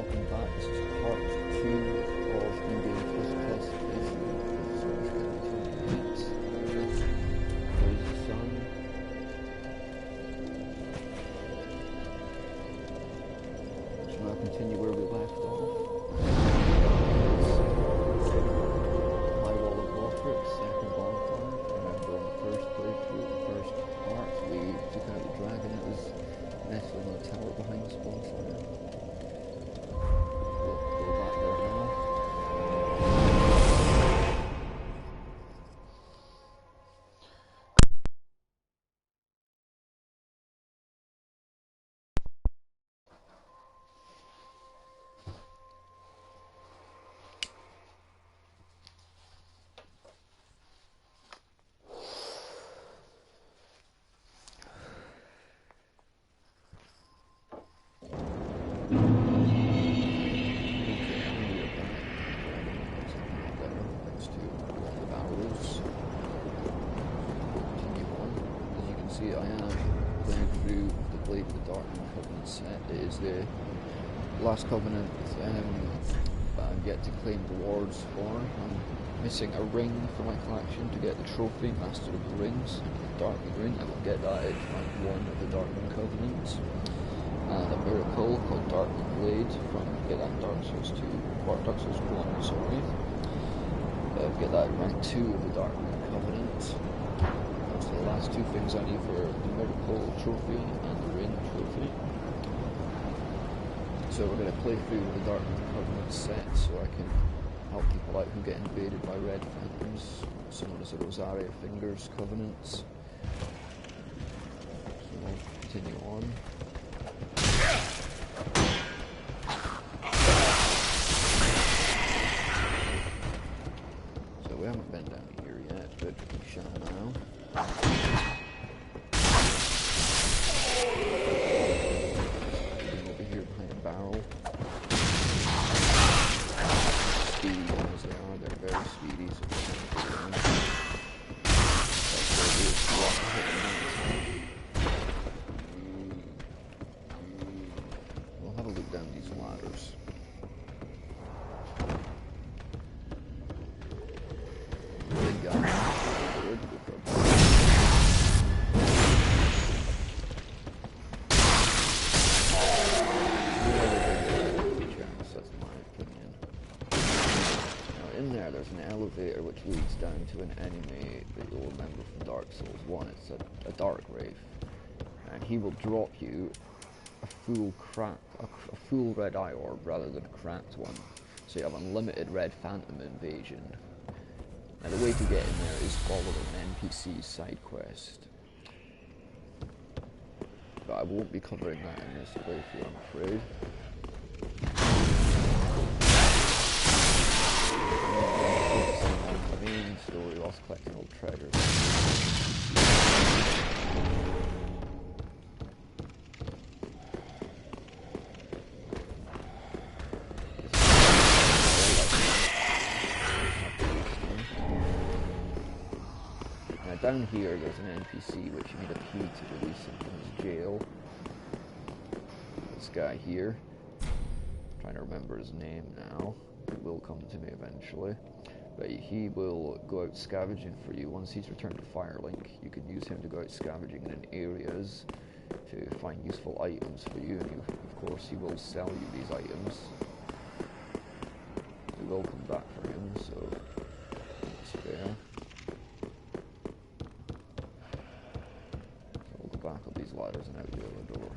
welcome back. This is part 2 of in-game Plus Playthrough There's the sun. So now continue where we left off. High wall of water, second bonfire. Remember on the first playthrough, the first part, we took out the dragon that was nestled in the tower behind this bonfire. See, I am playing through the Blade of the Dark Covenant set. It is the last Covenant I'm yet to claim rewards for. I'm missing a ring for my collection to get the trophy, Master of the Rings, the Darkling Ring. I will get that at rank 1 of the Darkling Covenant. And a miracle called Darkling Blade from get that Dark Souls 2, or Dark Souls 1, sorry. Get that at rank 2 of the Darkling Covenant. So the last two things I need for the Miracle Trophy and the Ring Trophy. So we're going to play through the Dark Covenant set so I can help people out who get invaded by Red Phantoms, also known as the Rosaria Fingers Covenants. So we'll continue on. So we haven't been down here yet, but we shall now. Over here behind a barrel. Speedy as they are, they're very speedy, so we'll have a look down these ladders. Big guy. There's an elevator which leads down to an enemy that you'll remember from Dark Souls 1. It's a Dark Wraith, and he will drop you a full red eye orb rather than a cracked one. So you have unlimited Red Phantom invasion. Now the way to get in there is follow an NPC side quest. But I won't be covering that in this playthrough, I'm afraid. Main story whilst collecting old treasures. Now down here there's an NPC which you need a key to release him from his jail. This guy here. I'm trying to remember his name now. It will come to me eventually. But he will go out scavenging for you. Once he's returned to Firelink, you can use him to go out scavenging in areas to find useful items for you, and of course he will sell you these items. We will come back for him, so it's fair. So we'll go back up these ladders and out the other door.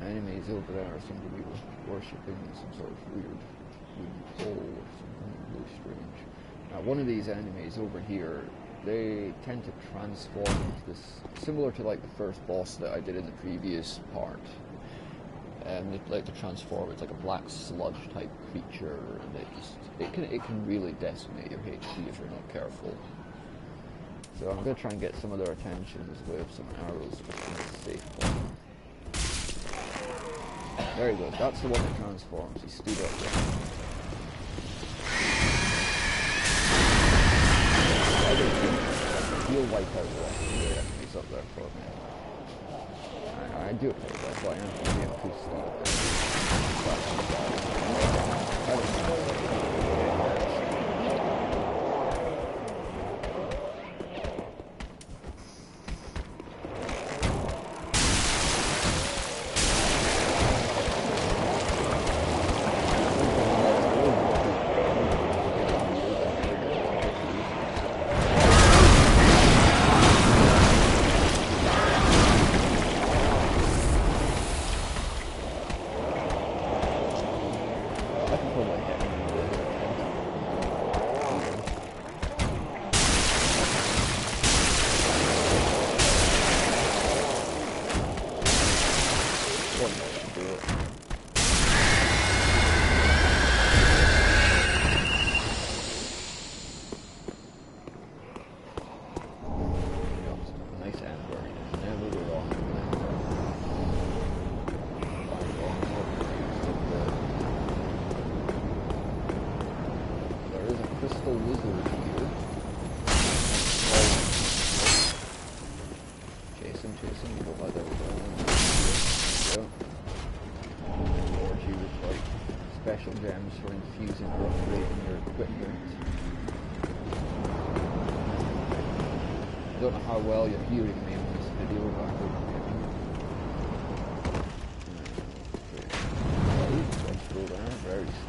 enemies over there seem to be worshipping some sort of weird wooden pole or something really strange. Now, one of these enemies over here, they tend to transform into this, similar to like the first boss that I did in the previous part. They like to transform. It's like a black sludge type creature, and it can really decimate your HP if you're not careful. So I'm going to try and get some of their attention as way of some arrows just in a safe point. There you go. That's the one that transforms. He stood up there. He'll wipe out the rest of the enemies up there for me. I do apologize, but I am being too special gems for infusing or upgrading your equipment. I don't know how well you're hearing me in this video, but I hope you can. Let's go there very slowly.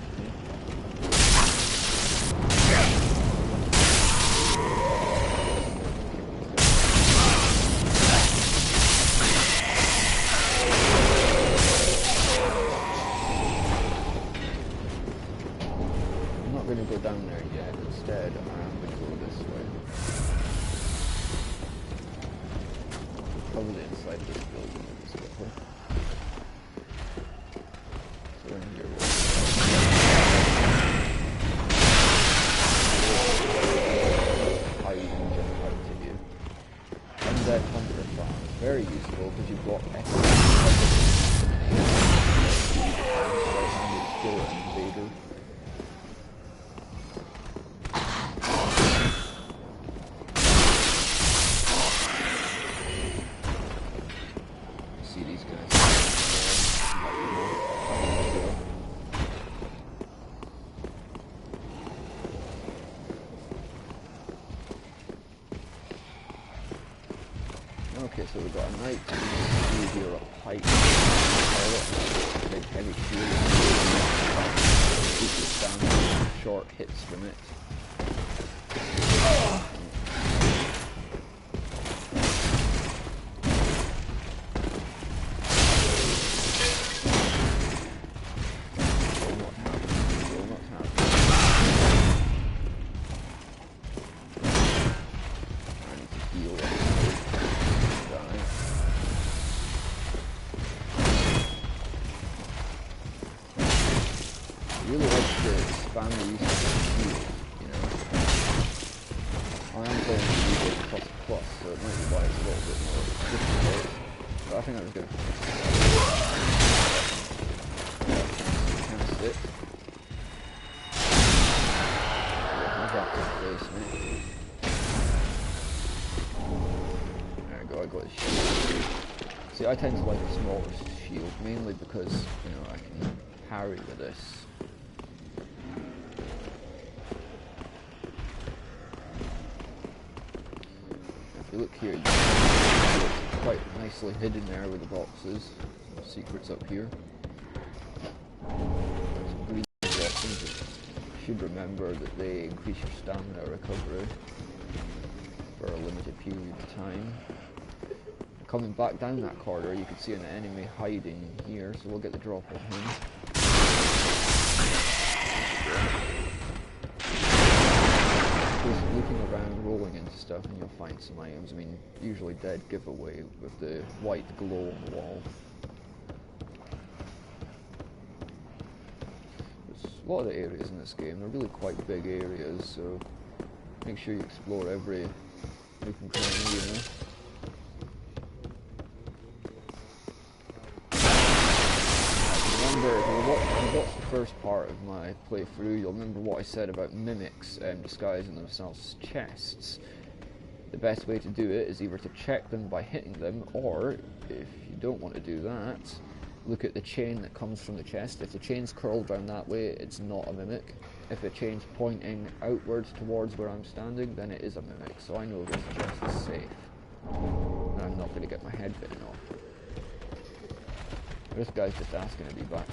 Go down there yet. Instead, I'm going to go this way. Probably inside this building this way. So we're in here. How you can jump out to you. Undead Hunter Farm is very useful because you've got extra skill invader. Okay, so we've got a knight here up height, big heavy shield, short hits from it. Really like to spam the use of the shield, you know. I am playing the shield plus, so it might be why it's a little bit more difficult. But I think I was going to cast it. I've got this face, mate. There we go, I got his shield. See, I tend to like the smaller shield, mainly because, you know, I can parry with this. Look here, you can see it's quite nicely hidden there with the boxes. Some secrets up here. Some green boxes. You should remember that they increase your stamina recovery for a limited period of time. A coming back down that corridor, you can see an enemy hiding here, so we'll get the drop on him. Just looking around, rolling into stuff, and you'll find some items. I mean, usually dead giveaway with the white glow on the wall. There's a lot of the areas in this game, they're really quite big areas, so make sure you explore every nook and cranny, you know. Remember, if you watched the first part of my playthrough, you'll remember what I said about mimics disguising themselves as chests. The best way to do it is either to check them by hitting them, or, if you don't want to do that, look at the chain that comes from the chest. If the chain's curled around that way, it's not a mimic. If the chain's pointing outwards towards where I'm standing, then it is a mimic. So I know this chest is safe. And I'm not going to get my head bitten off. This guy's just asking to be back.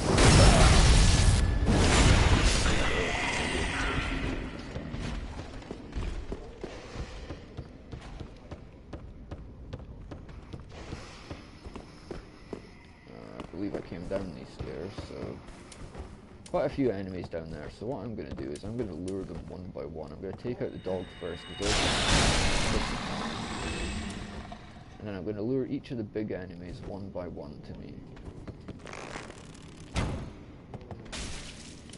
I believe I came down these stairs, so quite a few enemies down there. So what I'm going to do is I'm going to lure them one by one. I'm going to take out the dog first, because and then I'm going to lure each of the big enemies one by one to me.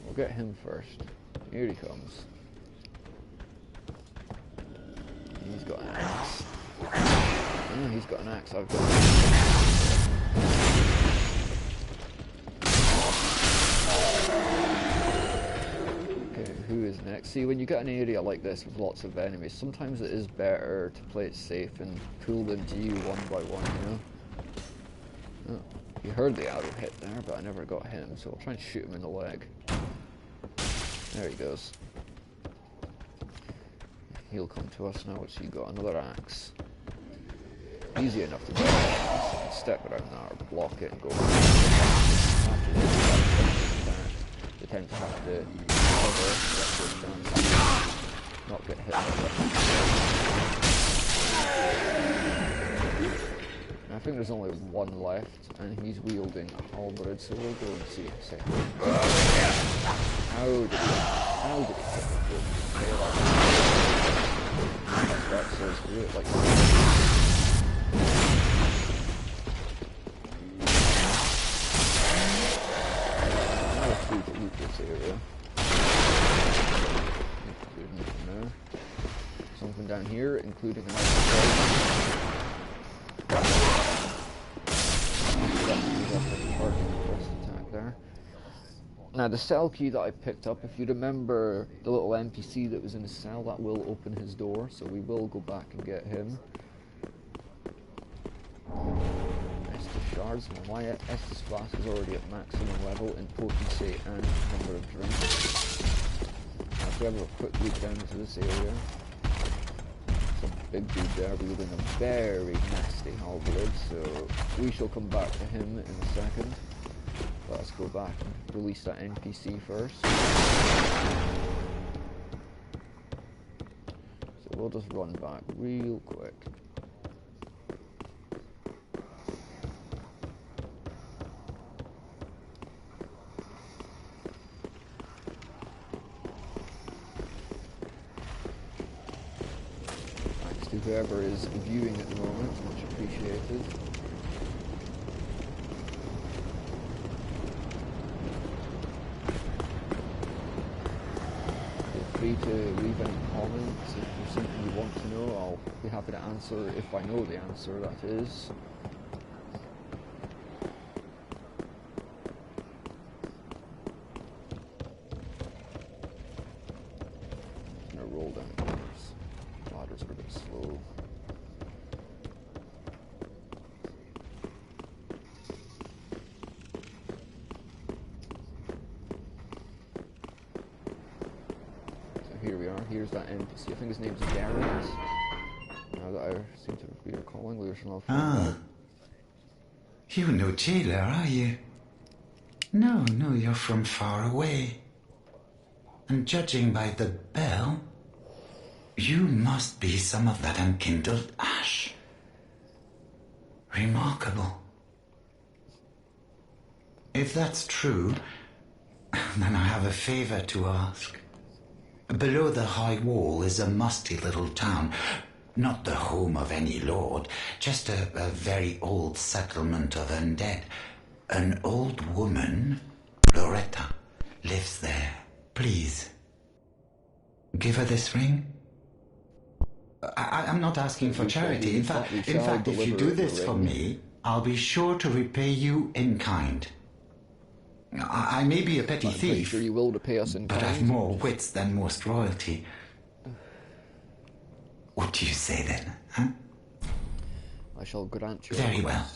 We'll get him first. Here he comes. He's got an axe. Oh, he's got an axe. I've got an axe. Okay, who is next? See, when you get an area like this with lots of enemies, sometimes it is better to play it safe and pull them to you one by one, you know? Oh, you heard the arrow hit there, but I never got him, so I'll try and shoot him in the leg. There he goes. He'll come to us now. What's he got? Another axe. Easy enough to do. Step around that or block it and go. After they tend to have to cover, not get hit. I think there's only one left, and he's wielding a halberd, so we'll go and see. How did he hit the that says do it like now let's do to loot this area. No. Something down here, including an attack there. Now the cell key that I picked up, if you remember the little NPC that was in the cell, that will open his door, so we will go back and get him. Estus shards, my Estus flask is already at maximum level in potency and number of drinks. Now if we have a quick look down into this area, some big dude there wielding a very nasty halberd, so we shall come back to him in a second. Let's go back and release that NPC first. So we'll just run back real quick. Thanks to whoever is viewing at the moment, much appreciated. To leave any comments if there's something you want to know. I'll be happy to answer if I know the answer, that is. I'm gonna roll down the ladders. Ladders are a bit slow. Here we are, here's that NPC. I think his name's Garrett. Now that I seem to be recalling, we shall find out. You're no jailer, are you? No, you're from far away. And judging by the bell, you must be some of that unkindled ash. Remarkable. If that's true, then I have a favor to ask. Below the high wall is a musty little town. Not the home of any lord, just a very old settlement of undead. An old woman, Loretta, lives there. Please, give her this ring. I'm not asking for charity. In fact, if you do this for me, I'll be sure to repay you in kind. I may be a petty thief, sure you will repay us in but kind. I've more wits than most royalty. What do you say then, huh? I shall grant you. Very well.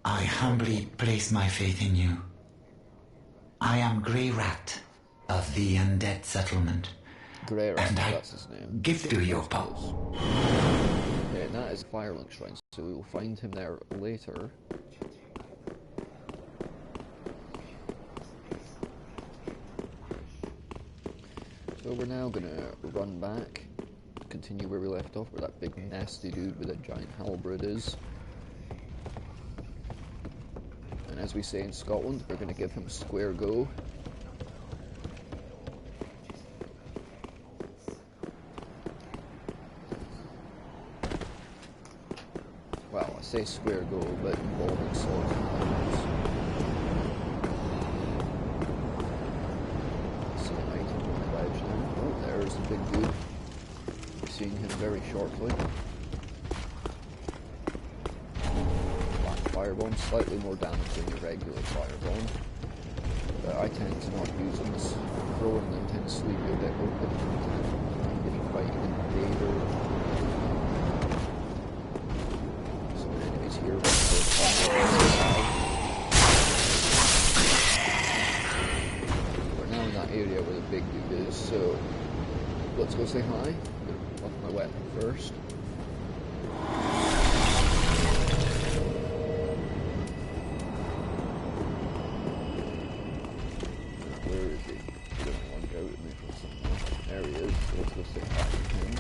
I humbly place my faith in you. I am Grey Rat of the Undead Settlement. Grey Rat, and that's his name. Give you your pulse. Okay, and that is Firelink Shrine, so we will find him there later. So we're now gonna run back, continue where we left off, where that big nasty dude with a giant halberd is. And as we say in Scotland, we're gonna give him a square go. Well, I say square go, but involving swords and weapons. See an item on the ledge now. Oh, there's the big dude. We're seeing him very shortly. Black firebomb, slightly more damage than your regular firebomb. But I tend to not use them. Throwing them tends to leave you a bit open if you're fighting an invader. Here, we're now in that area where the big dude is, so let's go say hi. I'm gonna off my weapon first. Where is he? He's gonna lunge out at me from somewhere. There he is, so let's go say hi to him.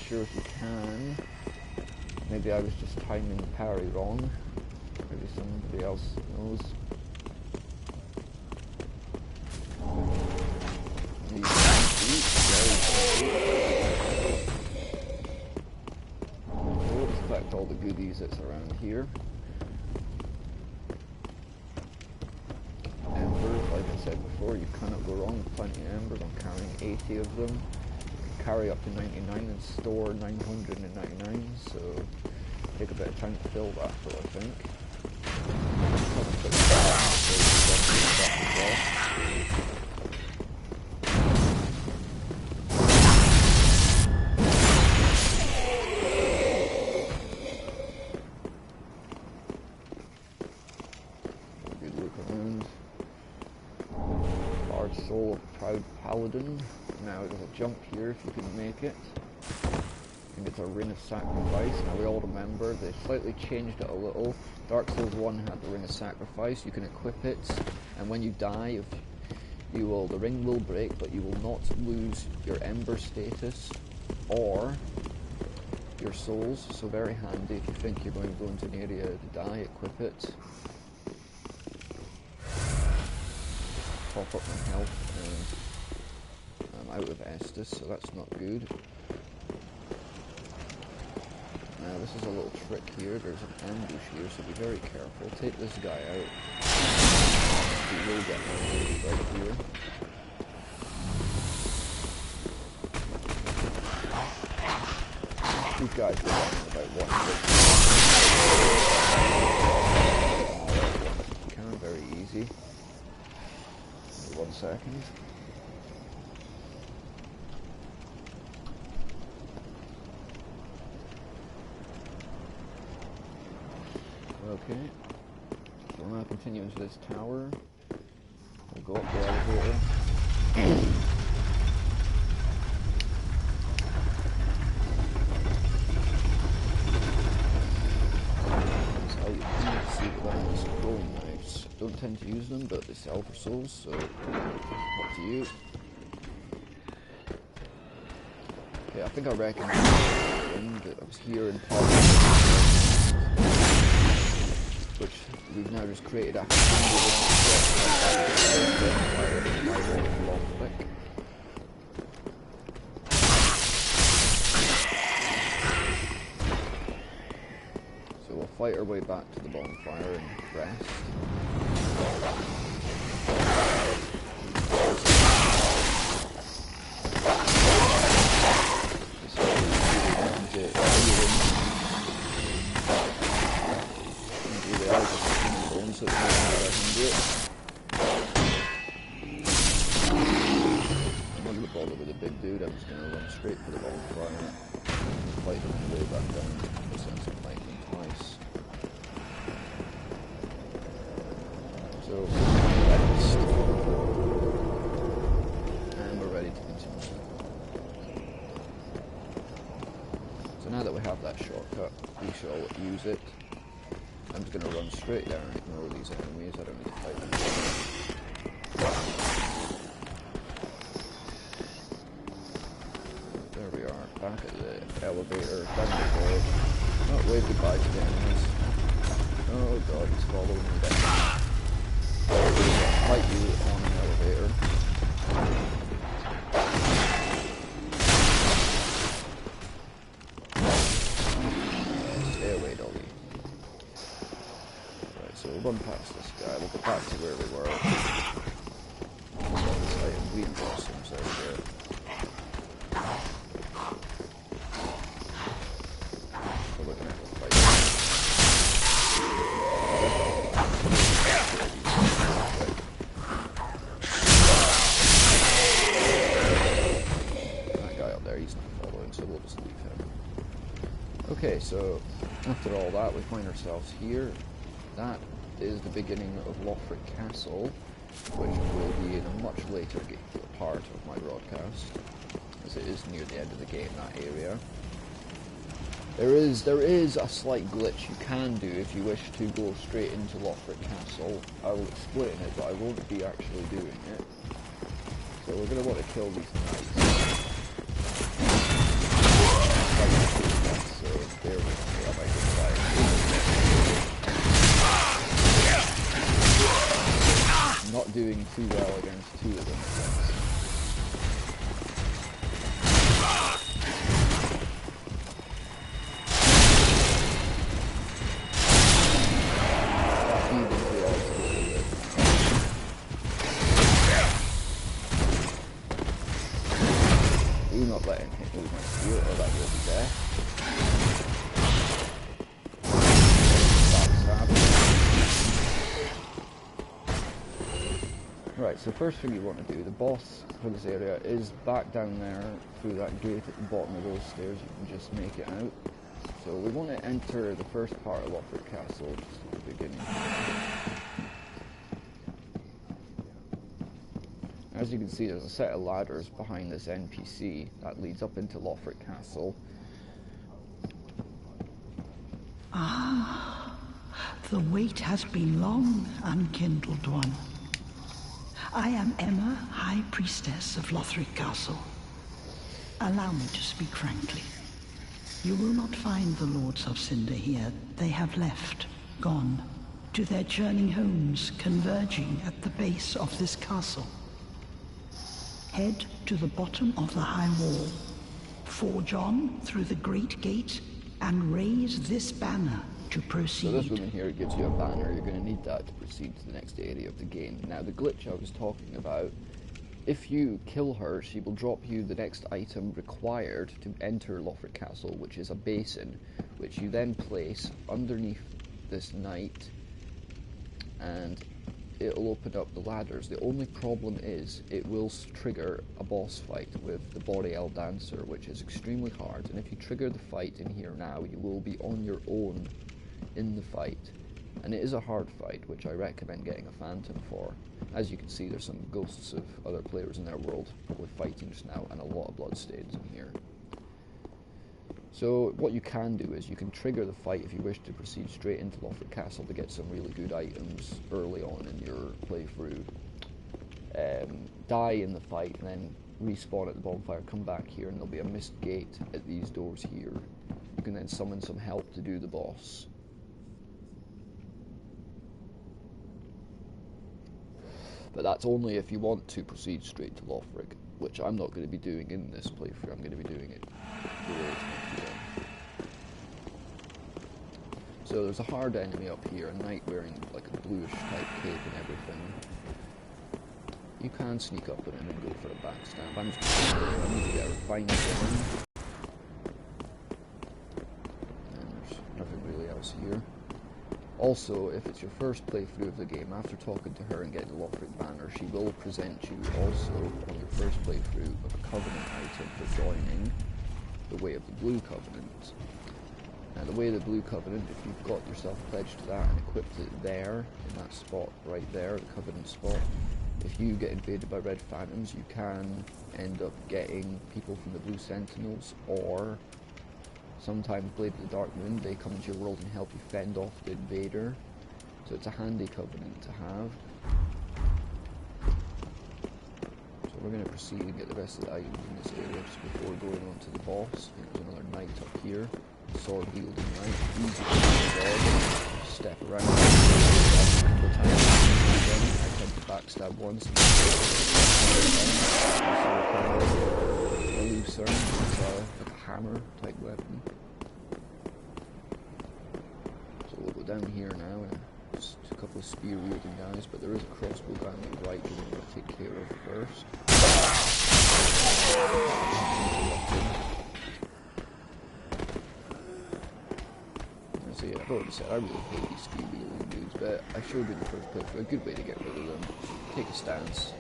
If you can. Maybe I was just timing the parry wrong. Maybe somebody else knows. We'll collect all the goodies that's around here. Embers, like I said before, you cannot go wrong with plenty of embers. I'm carrying 80 of them. Carry up to 99 and store 999, so take a bit of time to fill that though, I think. Good look around. Large soul of proud paladin. Now there's a jump here if you can make it. I think it's a Ring of Sacrifice. Now we all remember they slightly changed it a little. Dark Souls 1 had the Ring of Sacrifice. You can equip it, and when you die, the ring will break, but you will not lose your Ember status or your souls. So very handy if you think you're going to go into an area to die. Equip it. Top up my health. I'm out of Estus, so that's not good. Now this is a little trick here. There's an ambush here, so be very careful. Take this guy out. You will get ambushed right here. These guys are running about 150. second. Okay, so we're now continuing to this tower. We'll go up the elevator. So you can see the ones scrolling knives. Don't tend to use them, but they sell for souls, so up to you. Okay, I think I recognize that I was here in part which we've now just created a so we'll fight our way back to the bonfire and rest. So I'm not going to bother with a big dude, I'm just going to run straight for the bonfire and fight him on the way back down. No sense in fighting him twice. So, rest. And we're ready to continue. So now that we have that shortcut, we shall use it. I'm just going to run straight there and ignore these enemies. I don't need to fight them. There we are, back at the elevator, down the door. Oh, wave goodbye to the enemies. Oh god, he's following me down. I'll fight you on an elevator. Stay away, doggy. So we'll run past this guy, we'll go back to where we were. This item, green blossoms over there. We're looking at the fight. That guy up there, he's not following, so we'll just leave him. Okay, so after all that, we find ourselves here. That is the beginning of Lothric Castle, which will be in a much later part of my broadcast, as it is near the end of the game, that area. There is a slight glitch you can do if you wish to go straight into Lothric Castle. I will explain it, but I won't be actually doing it. So we're going to want to kill these knights. So there we go, I might just not doing too well against two of them. Do not let him hit me with my spear or that will be death. Right, so first thing you want to do, the boss for this area is back down there through that gate at the bottom of those stairs. You can just make it out. So we want to enter the first part of Lothric Castle, just at the beginning. As you can see, there's a set of ladders behind this NPC that leads up into Lothric Castle. Ah, the wait has been long, unkindled one. I am Emma, High Priestess of Lothric Castle. Allow me to speak frankly. You will not find the Lords of Cinder here. They have left, gone, to their churning homes, converging at the base of this castle. Head to the bottom of the high wall, forge on through the great gate, and raise this banner to proceed. So this woman here gives you a banner. You're going to need that to proceed to the next area of the game. Now, the glitch I was talking about, if you kill her, she will drop you the next item required to enter Lothric Castle, which is a basin, which you then place underneath this knight, and it'll open up the ladders. The only problem is it will trigger a boss fight with the Boreal Dancer, which is extremely hard, and if you trigger the fight in here now, you will be on your own in the fight. And it is a hard fight, which I recommend getting a Phantom for. As you can see, there's some ghosts of other players in their world with fighting just now, and a lot of bloodstains in here. So what you can do is you can trigger the fight if you wish to proceed straight into Lothric Castle to get some really good items early on in your playthrough. Die in the fight, and then respawn at the bonfire, come back here, and there'll be a mist gate at these doors here. You can then summon some help to do the boss. But that's only if you want to proceed straight to Lothric, which I'm not going to be doing in this playthrough. I'm going to be doing it the way it's meant to be done. So there's a hard enemy up here, a knight wearing like a bluish type cape and everything. You can sneak up on him and go for a backstab. I'm just going to go there. I need to get a refined gun. And there's nothing really else here. Also, if it's your first playthrough of the game, after talking to her and getting the Lothric banner, she will present you also on your first playthrough with a Covenant item for joining the Way of the Blue Covenant. Now, the Way of the Blue Covenant, if you've got yourself pledged to that and equipped it there, in that spot right there, the Covenant spot, if you get invaded by Red Phantoms, you can end up getting people from the Blue Sentinels, or sometimes Blade of the Dark Moon, they come into your world and help you fend off the invader. So it's a handy covenant to have. So we're going to proceed and get the rest of the items in this area just before going on to the boss. There's another knight up here, sword wielding knight, easy to sword. Step around a couple times. I tend to backstab once. A lucerne, it's like a hammer type weapon. So we'll go down here now, and just a couple of spear wielding guys, but there is a crossbow guy on the right that we're going to take care of first. So yeah, I've already said I really hate these spear wielding dudes, but I showed you in the first playthrough a good way to get rid of them. Take a stance.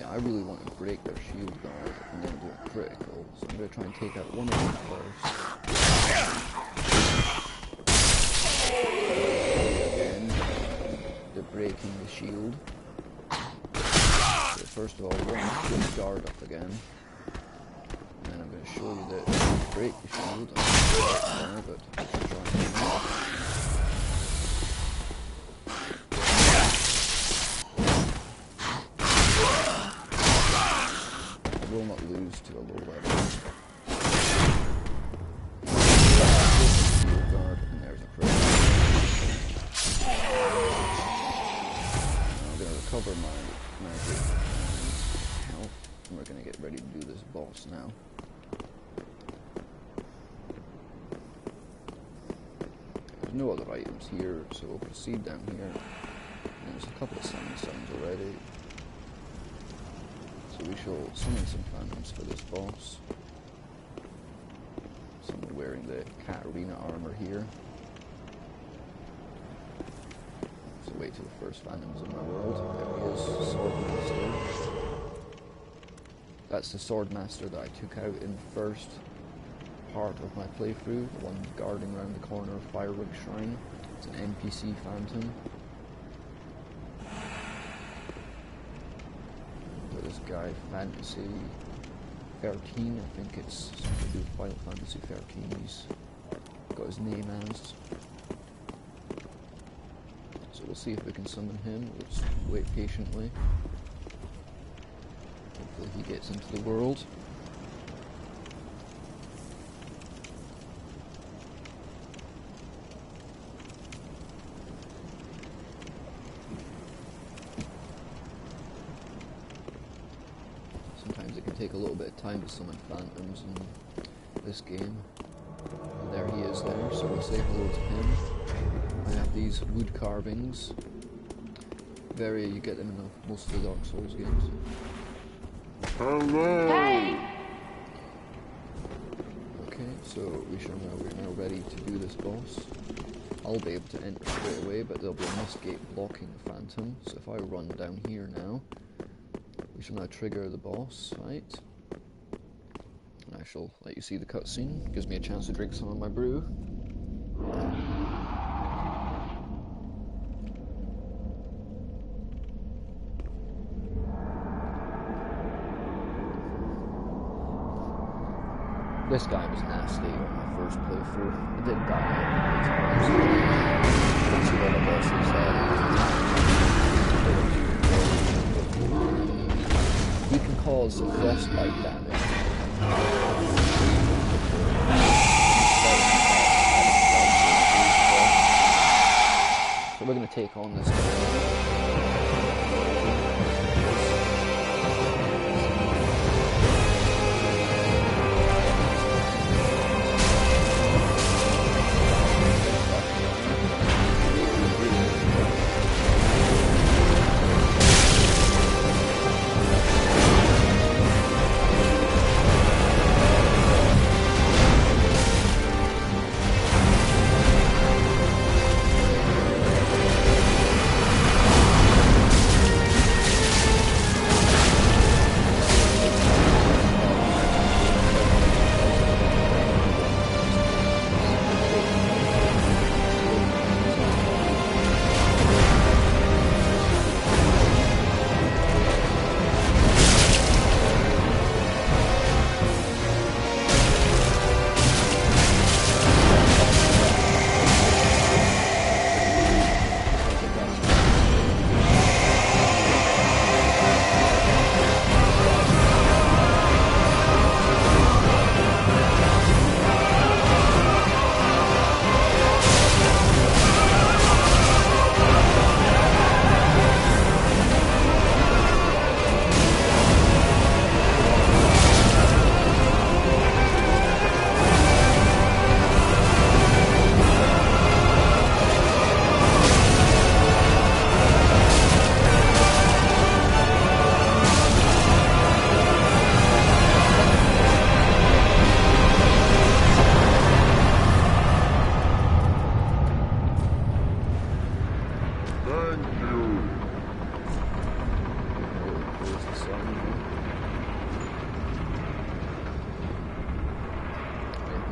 I really want to break their shield guard and then do a critical, so I'm going to try and take out one of them first. Again, they're breaking the shield. So first of all, one shield guard up again. And then I'm going to show you that if you break the shield, I'm going to but I should try and do that. Will not lose to a low level. Shield guard, and there's a crit. I'm going to recover my magic and health, and we're going to get ready to do this boss now. There's no other items here, so we'll proceed down here. And there's a couple of summon stones already. So we shall summon some phantoms for this boss. Someone wearing the Katarina armor here. So wait till the first phantom's in my world. There he is, Swordmaster. That's the Swordmaster that I took out in the first part of my playthrough, the one guarding around the corner of Firewood Shrine. It's an NPC phantom. This guy, Fantasy 13, I think it's something to do with Final Fantasy 13, he's got his name as. So we'll see if we can summon him, we'll just wait patiently. Hopefully he gets into the world. Sometimes it can take a little bit of time to summon phantoms in this game. And there he is there, so we'll say hello to him. I have these wood carvings. You get them in most of the Dark Souls games. Hello! Hey! Okay, so we're now ready to do this boss. I'll be able to enter straight away, but there'll be a mist gate blocking the Phantom. So if I run down here now, we shall now trigger the boss fight. And I shall let you see the cutscene. Gives me a chance to drink some of my brew. This guy was nasty on my first playthrough. I did die many times. Once you got a boss's he can cause frostbite damage. So we're going to take on this guy.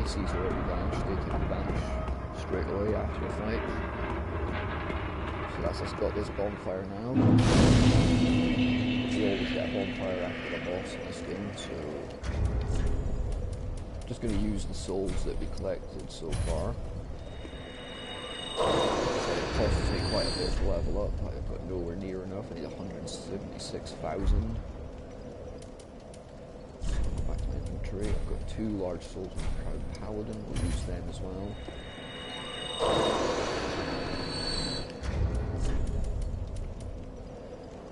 NPCs already vanished, they can vanish straight away after a fight. So that's us got this bonfire now. You always get a bonfire after the boss in this game, so just going to use the souls that we collected so far. So it costs me quite a bit to level up. I've got nowhere near enough. I need 176,000. Back to my inventory. I've got 2 large souls from Proud Paladin. We'll use them as well.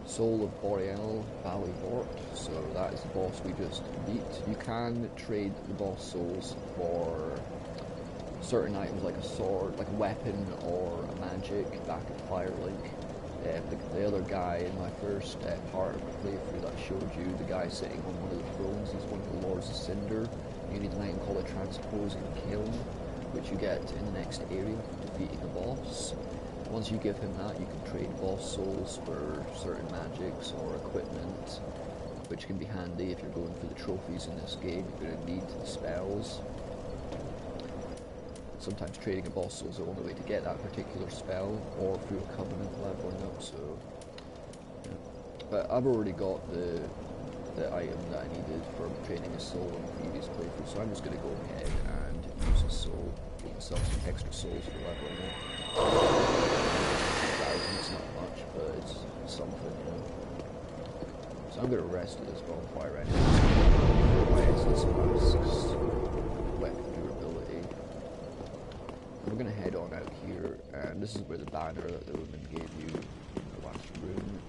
Soul of Boreal Valley Vort. So that is the boss we just beat. You can trade the boss souls for certain items like a sword, like a weapon, or a magic back at Firelink. The other guy in my first part of the playthrough that I showed you, the guy sitting on one of the thrones, he's one of the Lords of Cinder. You need an item called a Transposing Kiln, which you get in the next area for defeating a boss. Once you give him that, you can trade boss souls for certain magics or equipment, which can be handy if you're going for the trophies in this game. You're going to need spells. Sometimes trading a boss soul is the only way to get that particular spell, or through a covenant leveling up, so yeah. But I've already got the item that I needed for trading a soul in the previous playthrough, so I'm just going to go ahead and use a soul, get myself some extra souls for leveling up. 1,000, it's not much, but it's something, you know. So I'm going to rest at this bonfire anyway. Essence masks, weapon durability. We're going to head on out here, and this is where the banner that the woman gave you in the last room.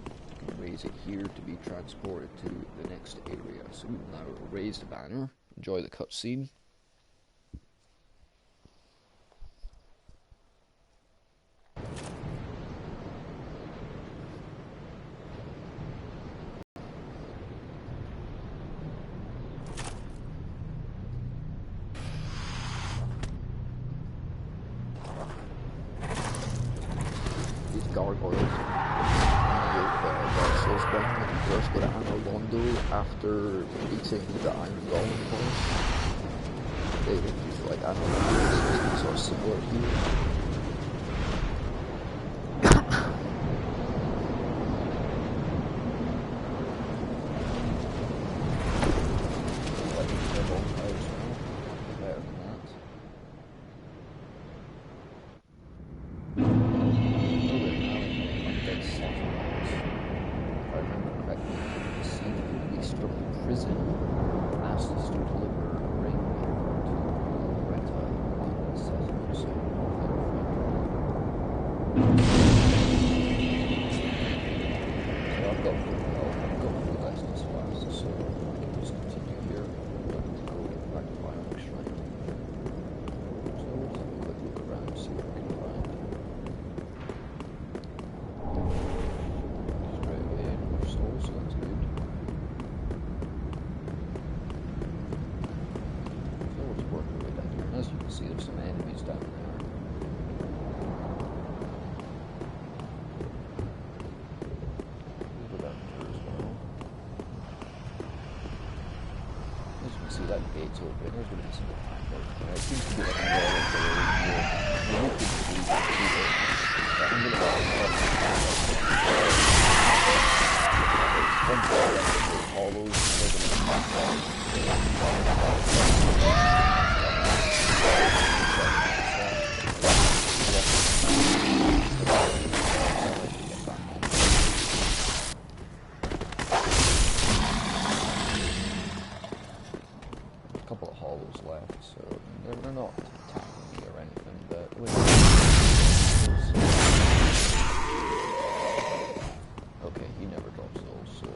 You can raise it here to be transported to the next area. So we will now raise the banner, enjoy the cutscene. gargoyles. Dark Souls 1, when you first go to Anor Londo after beating the Iron Golem boss. They look usually like Anor Londo, sort of similar here. See, there's some enemies down there. We'll go down here as well. As you can see, that gate's open. There's going to be some attack out there. It seems to be like a lot of the road here. We're hoping to see that here. But I'm going to once I get to all those, they're going to come back down. A couple of hollows left, so they're not attacking me or anything, but okay, he never drops those, so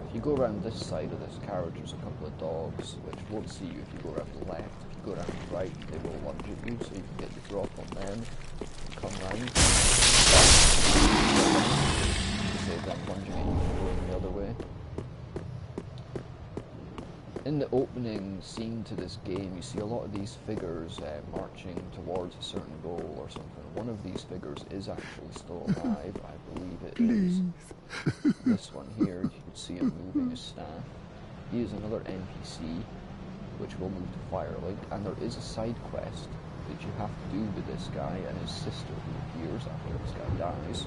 if you go around this side of this carriage, there's a couple of dogs which won't see you if you go around the left. If you go around the right, they will lunge at you, so you can get your drop on them and come round. Save them lunging at you from going the other way. In the opening scene to this game, you see a lot of these figures marching towards a certain goal or something. One of these figures is actually still alive, I believe it is. This one here, you can see him moving his staff. He is another NPC, which will move to Firelink, and there is a side quest that you have to do with this guy and his sister who appears after this guy dies,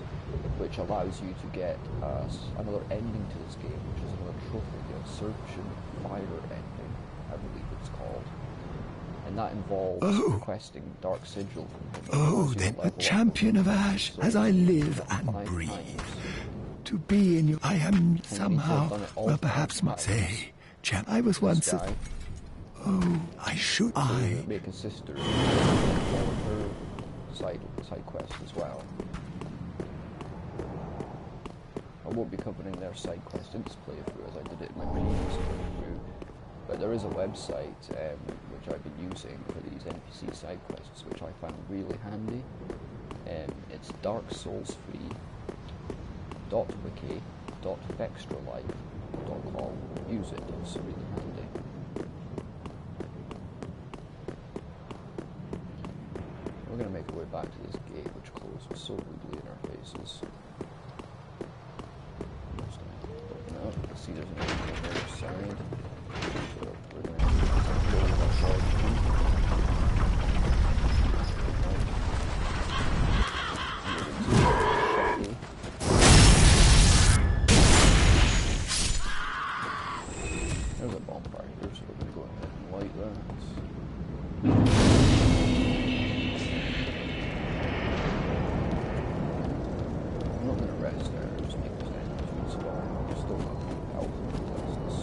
which allows you to get another ending to this game, which is another trophy, the Surgeon Fire ending, I believe it's called. And that involves requesting Dark Sigil from him. Oh, then the champion of Ash, as I live and breathe. To be in you, I am somehow, well, perhaps might say, I was once a... Oh, I should... Make a sister her side quest as well. I won't be covering their side quest in this playthrough as I did it in my previous playthrough, but there is a website which I've been using for these NPC side quests, which I found really handy. It's darksoulsfree.wiki.vextralife.com. Use it, it's really handy. We're going to make our way back to this gate, which closes so rudely in our faces. Just going to open up. You can see there's an enemy on the other side. So we're going to go with our charge key. There's a bonfire here, so we're going to go ahead and light that. I'm not going to rest there, just make this enemies respawn. I'm still not going to help them unless this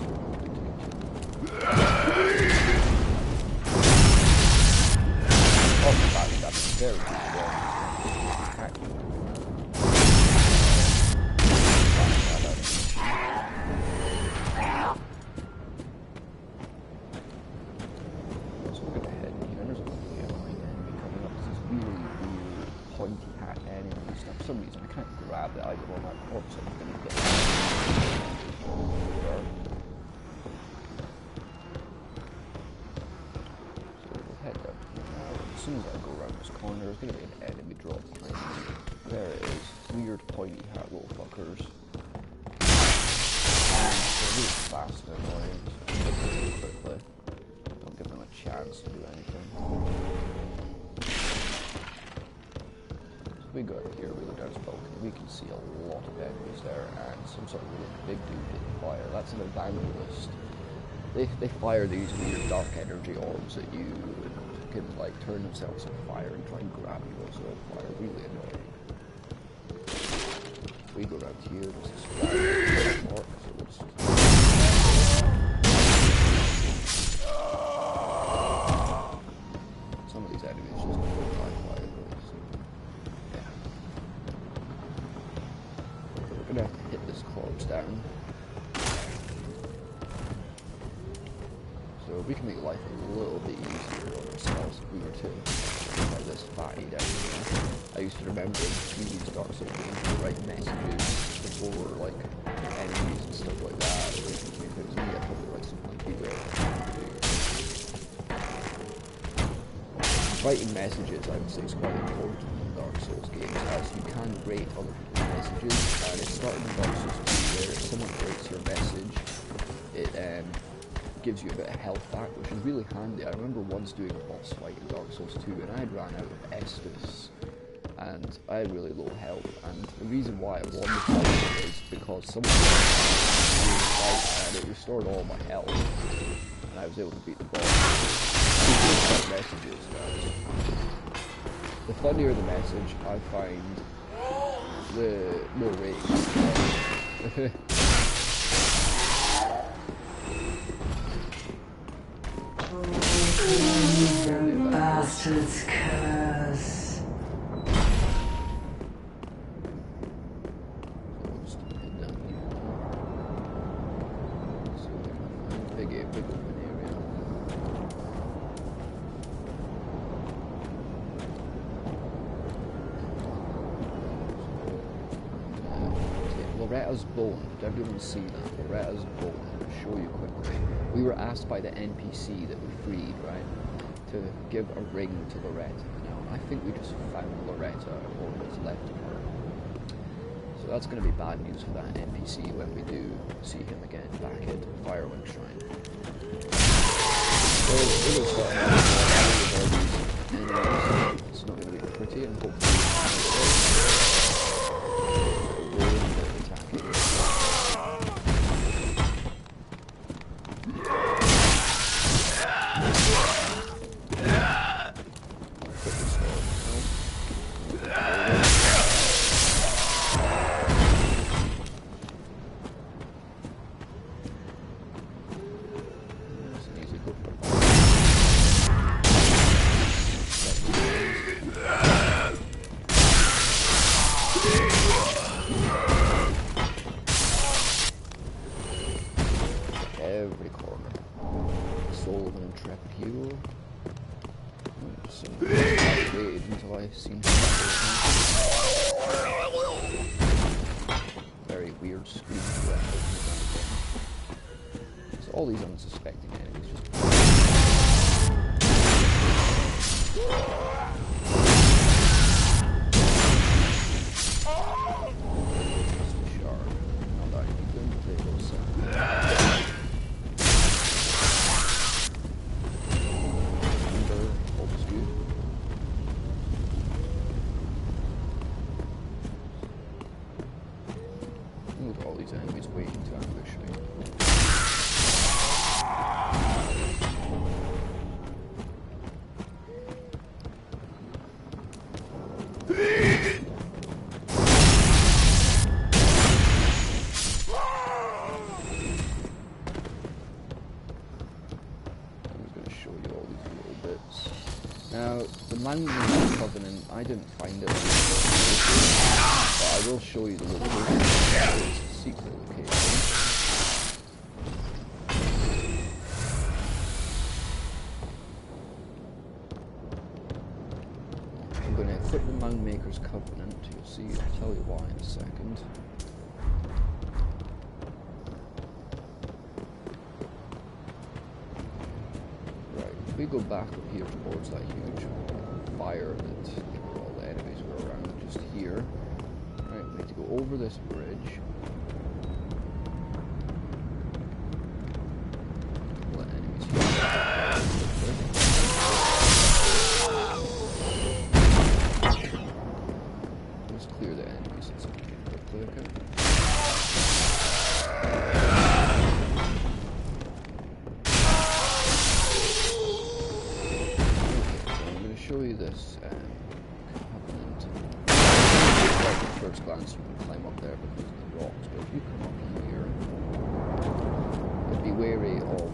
oh my god, that's very good. For some reason I can't grab the item on that corpse, I'm going to get it. So we'll head up here now and soon as I go around this corner, there's going to be an enemy drop behind me. There it is. Weird pointy hat little fuckers. They're really fast and annoying, so I'm going really quickly. Don't give them a chance to do anything. So we go up here, we go down this balcony, we can see a lot of enemies there, and some sort of really big dude hitting fire. That's an evangelist. They fire these weird dark energy orbs at you, and can like turn themselves on fire and try and grab you also on fire. Really annoying. We go around here, there's this mark, so we'll just... Some of these enemies just don't die quietly, so... Yeah. So we're gonna have to hit this corpse down. So we can make life a little bit easier on ourselves if we were to have this fatty down here. I used to remember in previous Dark Souls games to write messages before like enemies and stuff like that. If it was me, I'd probably write something like video. Writing messages, I would say, is quite important in Dark Souls games, as you can rate other people's messages, and it started in Dark Souls 2 where if someone rates your message, it gives you a bit of health back, which is really handy. I remember once doing a boss fight in Dark Souls 2 and I had ran out of Estus and I had really low health, and the reason why I won the fight is because someone fight and it restored all my health and I was able to beat the boss. Messages, guys. The funnier the message, I find the more rating. Bastard's curse. Big open area. Loretta's bone. Did everyone see that? Loretta's bone. I'll show you quickly. We were asked by the NPC that we freed, right, to give a ring to Loretta. Now, I think we just found Loretta, or what's left of her. So that's going to be bad news for that NPC when we do see him again back at Firewind Shrine. So it'll start with all these enemies. It's not going to be pretty, and hopefully every corner. Soul of an intrepid hero. So I waited until I seen very weird screams. So all these unsuspecting enemies just all these enemies waiting to ambush me. I'm just going to show you all these little bits. Now, the Mountain Covenant, I didn't find it, but I will show you the location. Secret location. I'm going to equip the Mound Maker's Covenant. You'll see, I'll tell you why in a second. Right, if we go back up here towards that huge fire that all the enemies were around just here. Right, we need to go over this bridge. Let enemies here. Let's clear the enemies and something quickly, okay? Show you this covenant. At first glance, you can climb up there because of the rocks, but if you come up in here, be wary of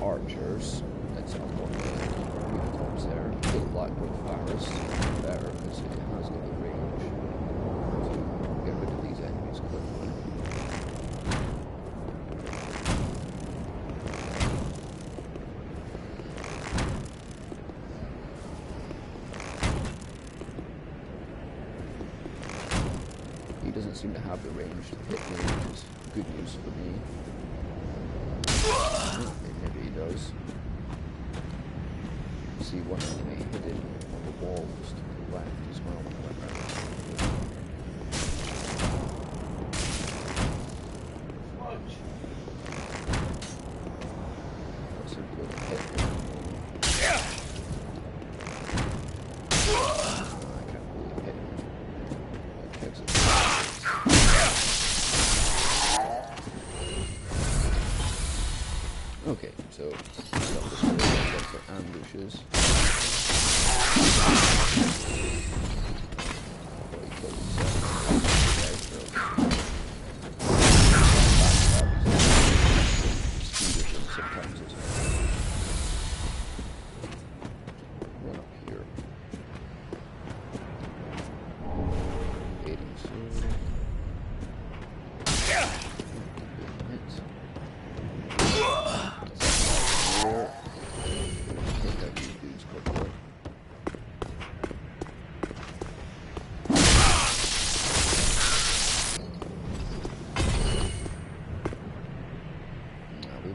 archers. That's up on the rooftops there. Kill the Blackwood Forest better because it has got the range to get rid of these enemies quickly. Doesn't seem to have the range to hit me, which is good news for me. Maybe he does. See one enemy hidden on the wall just to the left as well when I went around. That's a good hit. Okay, so stop this look for ambushes. Sometimes it's run up here. Aiding sword.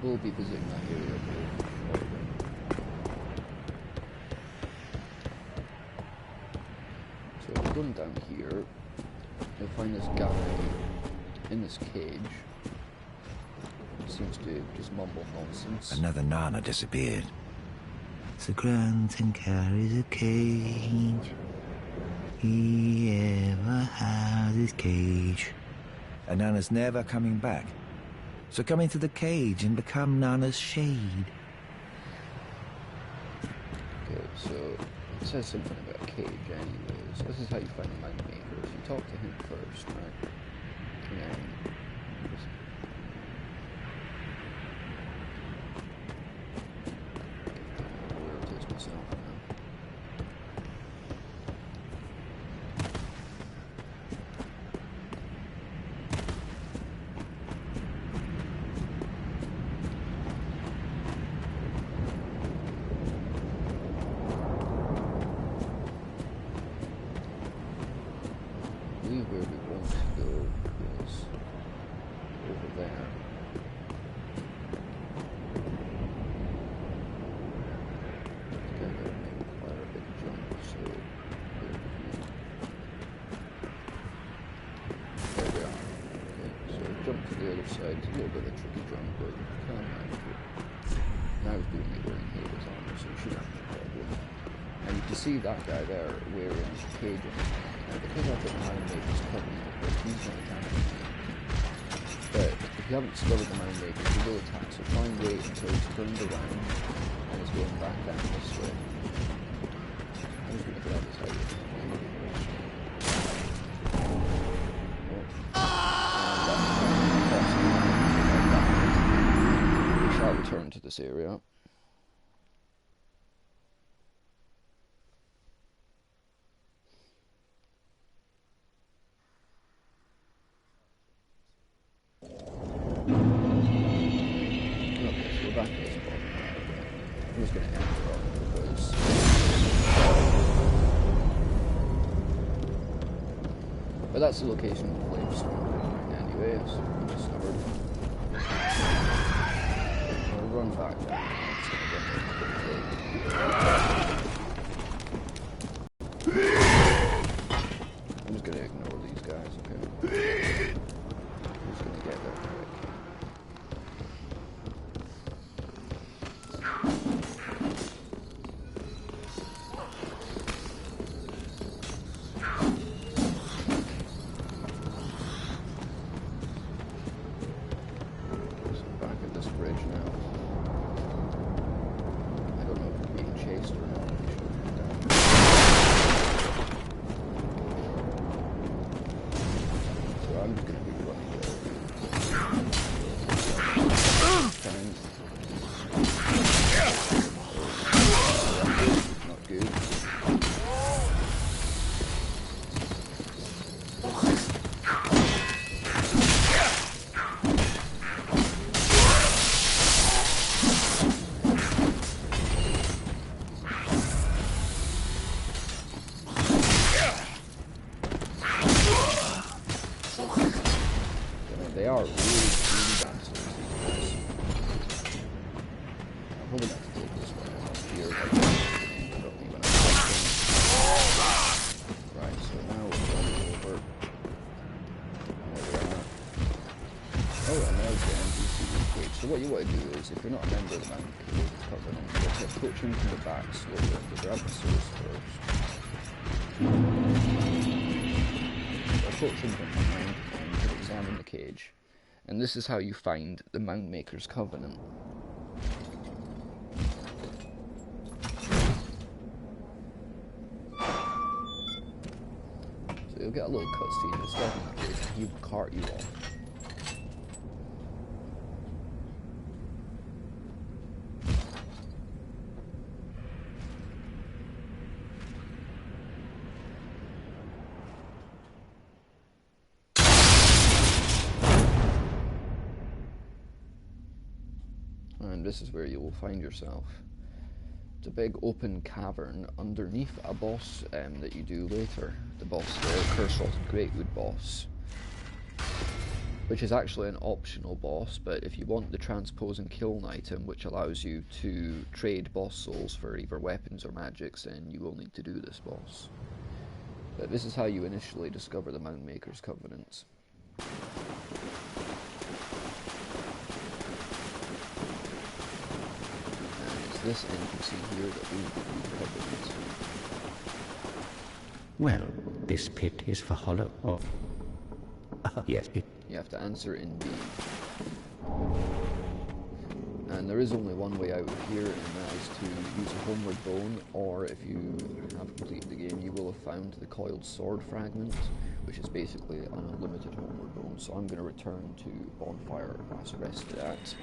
We'll be visiting that area moving forward. So if we're going down here, you'll find this guy in this cage. He seems to just mumble nonsense. Another Nana disappeared. Sir Granton carries a cage. He ever has his cage. And Nana's never coming back. So come into the cage and become Nana's shade. Okay, so it says something about a cage anyways. This is how you find the mind makers. You talk to him first, right? And where it is myself now. Where we want to go is over there. That may require a big jump, so there we are. Okay, so jump to the other side. It's a little bit of a tricky jump, but you can manage it. Now he's doing it wearing Hades armor, so it shouldn't be a problem. And you can see that guy there wearing cage on his back. Now, because I've got the Mind Maker's covenant, but he's not attacking me. But if you haven't discovered the Mind Maker, he will attack, so try and wait until he's turned around and is going back down this way. I'm just going to get out this height. We shall return to this area. Back to this spot. I'm just going to enter up because but that's the location of the Gravestone anyway, as we discovered. I'll run back there. It's going to get me quickly. waste or not. So I'm just going to be running it. Not good. They are really dancers. I'm probably going to take this one off here. Right, so now we're going over. There we are. Oh, and there's the NPC cage. So what you want to do is, if you're not a member of the Mountain Covenant, you want to approach him from the back slowly and grab the source first. Approach him from behind and examine the cage. And this is how you find the Mound Maker's Covenant. So you'll get a little cutscene. It's definitely he will cart you off. And this is where you will find yourself. It's a big open cavern underneath a boss that you do later. The boss, the Curse-Rotted Greatwood boss. Which is actually an optional boss, but if you want the Transpose and Kiln item, which allows you to trade boss souls for either weapons or magics, then you will need to do this boss. But this is how you initially discover the Mound Maker's Covenants. This NPC here that we will be covering. Well, this pit is for hollow. Oh. Yes, it. You have to answer in B. And there is only one way out of here, and that is to use a homeward bone, or if you have completed the game, you will have found the coiled sword fragment, which is basically an unlimited homeward bone. So I'm going to return to Bonfire as rested at.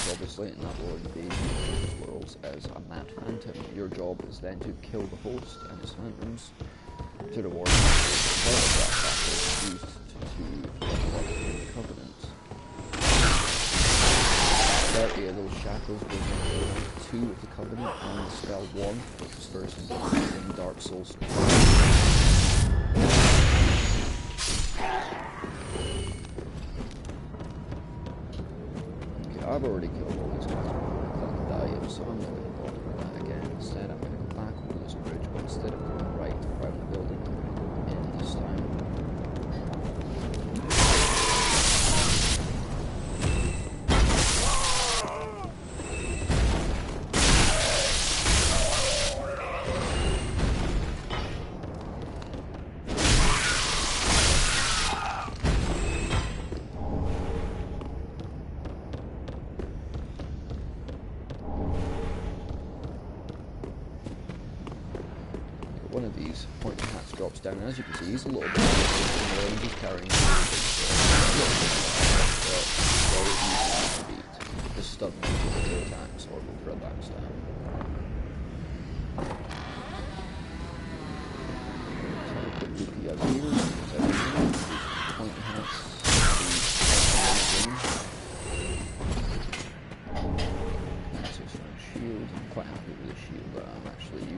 Obviously, and that will invade those worlds as a mad phantom. Your job is then to kill the host and his phantoms to reward the result of that battle used to level up the Covenant. 30 of those shackles go into 2 of the Covenant and the spell 1, which was first introduced in Dark Souls 2. I've already killed all these guys on the diet, so I'm not going to bother with that again. Instead, I'm going to go back over this bridge, but instead of going right around the building, I'm going to go in this time. One of these pointy hats drops down, and as you can see, he's a little bit and he's carrying very easy to beat. Just stun him with attacks or with attacks down.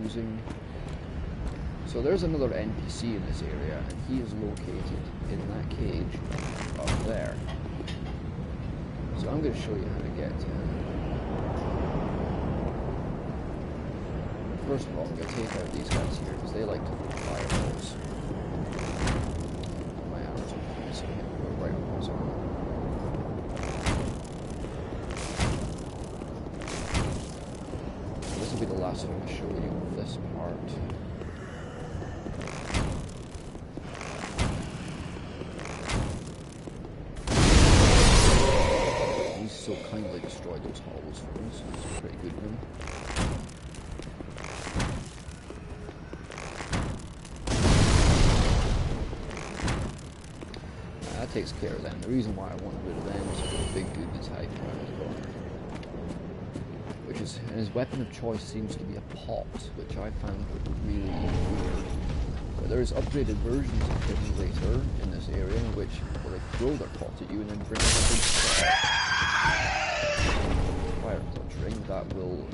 using. So there's another NPC in this area, and he is located in that cage up there. So I'm going to show you how to get to him. First of all, I'm going to take out these guys here, because they like to throw fireballs. My arrows are missing him, go right on his arm. So this will be the last one to show you of this part. He's so kindly destroyed those hollows for us, so it's pretty good of him. That takes care of them. The reason why I want rid of them is because the big dude is hiding around the corner. Which is, and his weapon of choice seems to be a pot, which I found really weird. But there's upgraded versions of him later in this area, which will they throw their pot at you and then bring up a big fire clutch ring that will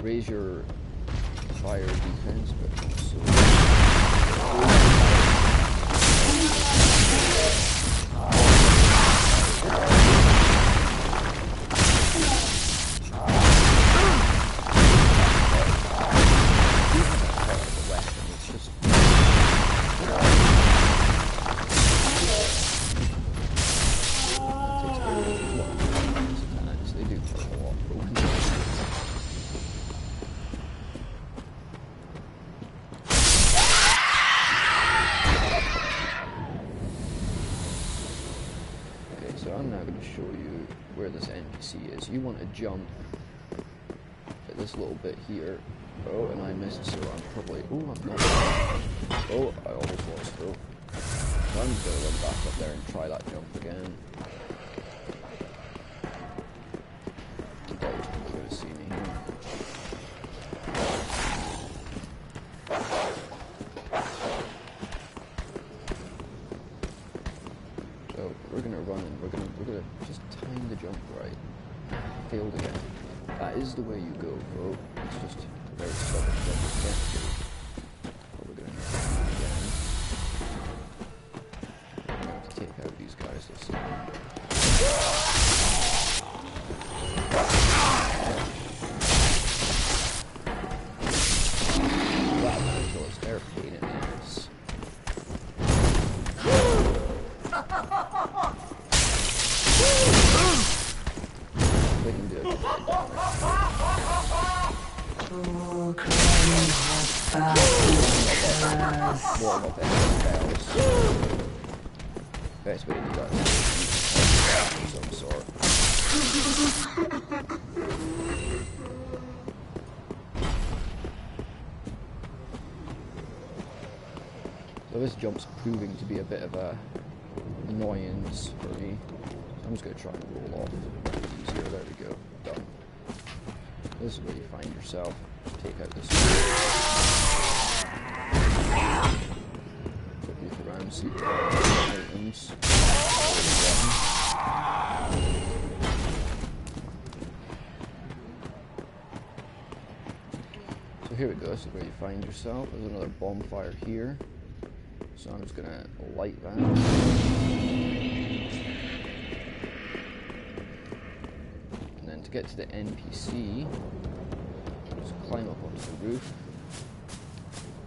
raise your fire defense, but also you want to jump at this little bit here. Oh, and I missed, so I'm probably... Oh, I'm not... Oh, I almost lost, though. So I'm just going to run back up there and try that jump again. You guys can clearly see me here. So, we're going to run and we're going to just time the jump right. Failed again. That is the way you go, bro. It's just a very stubborn thing to get to. But we're going to have to do it again. We're going to have to take out these guys this time. Wow, because they're a pain in the ass. They can do it. Warm up any spells. Best way to do that is some sort. So this jump's proving to be a bit of a annoyance for me. So I'm just going to try and roll off. Easier, there we go. Done. This is where you find yourself. Take out this quick look around, see items. So here we go, this is where you find yourself. There's another bonfire here. So I'm just gonna light that. And then to get to the NPC, just climb up onto the roof.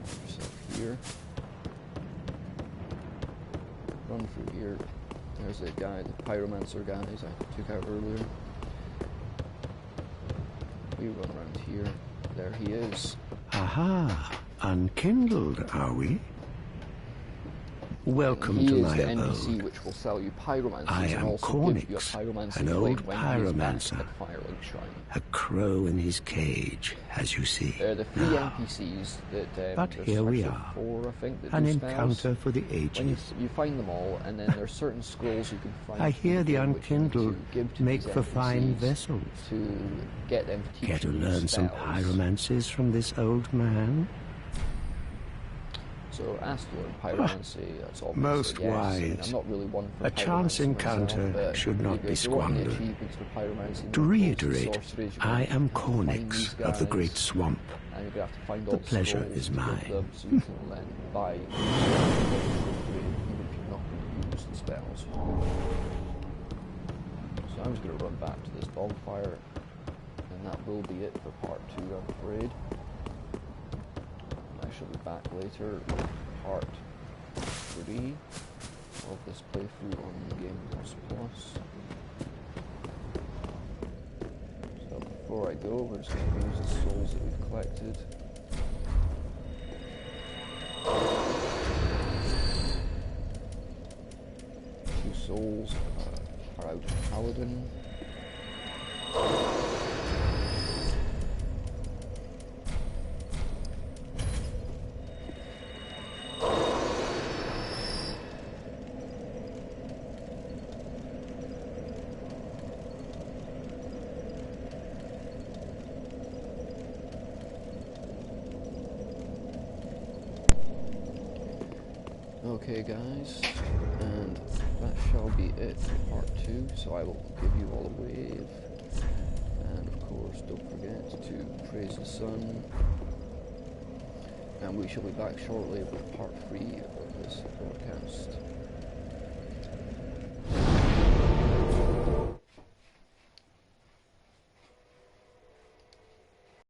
Put yourself here. Run through here. There's the guy, the pyromancer guys I took out earlier. We run around here. There he is. Aha! Unkindled, are we? Welcome to my abode. He is the NPC which will sell you pyromancy. I am Cornix, an old pyromancer, a crow in his cage, as you see. There are the three NPCs that... but here we are, 4, I think, that an do encounter spells. for the ages. You find them all, and then there are certain scrolls you can find. I hear the unkindled make for NPCs fine vessels. To get them to teach Care to you learn some spells. pyromancies from this old man? So, as for pyromancy, that's obviously Most yes. wise. I mean, I'm not really one for A chance pyromancy encounter myself, should not be if you want the squandered. achievements for pyromancy, To then reiterate, sorceries, you I am find these Cornix of the guys, Great Swamp. and you're going to have to find The all pleasure scrolls is to give mine. them, so you can then buy even if you're not going to use the spells. So I'm just going to run back to this bonfire, and that will be it for part 2, I'm afraid. I shall be back later with part 3 of this playthrough on New Game Plus. So before I go, we're just going to use the souls that we've collected. 2 souls are out of Paladin. Okay guys, and that shall be it for part 2, so I will give you all a wave, and of course don't forget to praise the sun, and we shall be back shortly with part 3 of this broadcast.